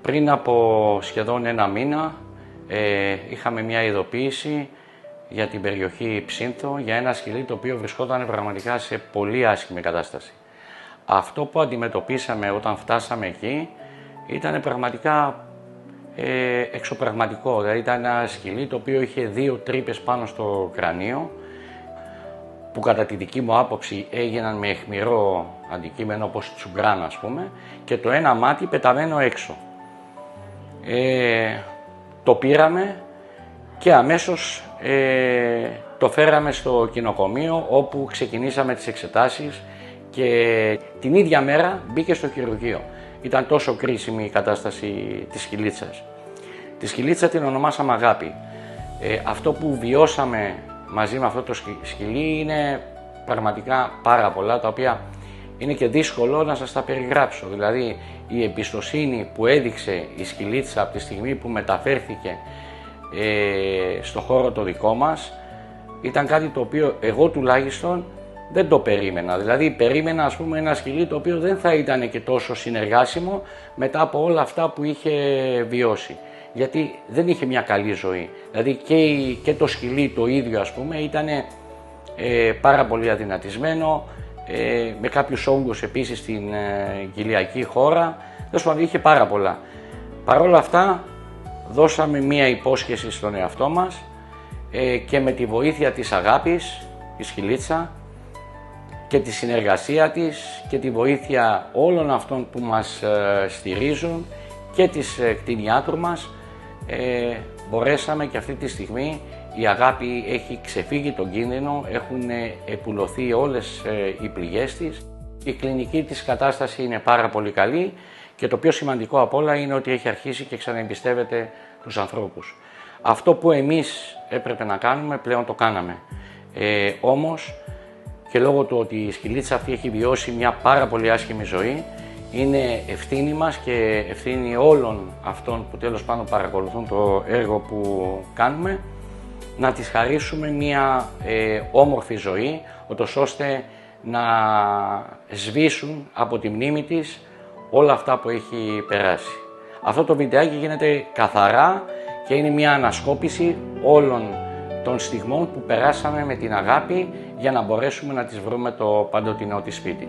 Πριν από σχεδόν ένα μήνα είχαμε μια ειδοποίηση για την περιοχή Ψήνθο για ένα σκυλί το οποίο βρισκόταν πραγματικά σε πολύ άσχημη κατάσταση. Αυτό που αντιμετωπίσαμε όταν φτάσαμε εκεί ήταν πραγματικά εξωπραγματικό. Δηλαδή ήταν ένα σκυλί το οποίο είχε 2 τρύπες πάνω στο κρανίο που κατά τη δική μου άποψη έγιναν με αιχμηρό αντικείμενο όπως τσουγκράν ας πούμε και το ένα μάτι πεταμένο έξω. Το πήραμε και αμέσως το φέραμε στο κοινοκομείο όπου ξεκινήσαμε τις εξετάσεις και την ίδια μέρα μπήκε στο χειρουργείο. Ήταν τόσο κρίσιμη η κατάσταση της σκυλίτσας. Τη σκυλίτσα την ονομάσαμε Αγάπη. Αυτό που βιώσαμε μαζί με αυτό το σκυλί είναι πραγματικά πάρα πολλά, τα οποία είναι και δύσκολο να σας τα περιγράψω. Δηλαδή η εμπιστοσύνη που έδειξε η σκυλίτσα από τη στιγμή που μεταφέρθηκε στο χώρο το δικό μας ήταν κάτι το οποίο εγώ τουλάχιστον δεν το περίμενα. Δηλαδή περίμενα ας πούμε ένα σκυλί το οποίο δεν θα ήταν και τόσο συνεργάσιμο μετά από όλα αυτά που είχε βιώσει. Γιατί δεν είχε μια καλή ζωή. Δηλαδή και το σκυλί το ίδιο ας πούμε ήταν πάρα πολύ αδυνατισμένο, με κάποιους όγκους επίσης στην κοιλιακή χώρα, είχε πάρα πολλά. Παρ' όλα αυτά δώσαμε μία υπόσχεση στον εαυτό μας και με τη βοήθεια της Αγάπης, η σκυλίτσα, και τη συνεργασία της και τη βοήθεια όλων αυτών που μας στηρίζουν και της κτηνιάτρου μας, μπορέσαμε και αυτή τη στιγμή η Αγάπη έχει ξεφύγει τον κίνδυνο, έχουν επουλωθεί όλες οι πληγές της. Η κλινική της κατάσταση είναι πάρα πολύ καλή και το πιο σημαντικό απ' όλα είναι ότι έχει αρχίσει και ξαναεμπιστεύεται τους ανθρώπους. Αυτό που εμείς έπρεπε να κάνουμε πλέον το κάναμε. Όμως και λόγω του ότι η σκυλίτσα αυτή έχει βιώσει μια πάρα πολύ άσχημη ζωή, είναι ευθύνη μας και ευθύνη όλων αυτών που τέλος πάντων παρακολουθούν το έργο που κάνουμε να της χαρίσουμε μια όμορφη ζωή, ώστε να σβήσουν από τη μνήμη της όλα αυτά που έχει περάσει. Αυτό το βιντεάκι γίνεται καθαρά και είναι μια ανασκόπηση όλων των στιγμών που περάσαμε με την Αγάπη για να μπορέσουμε να της βρούμε το παντοτινό της σπίτι.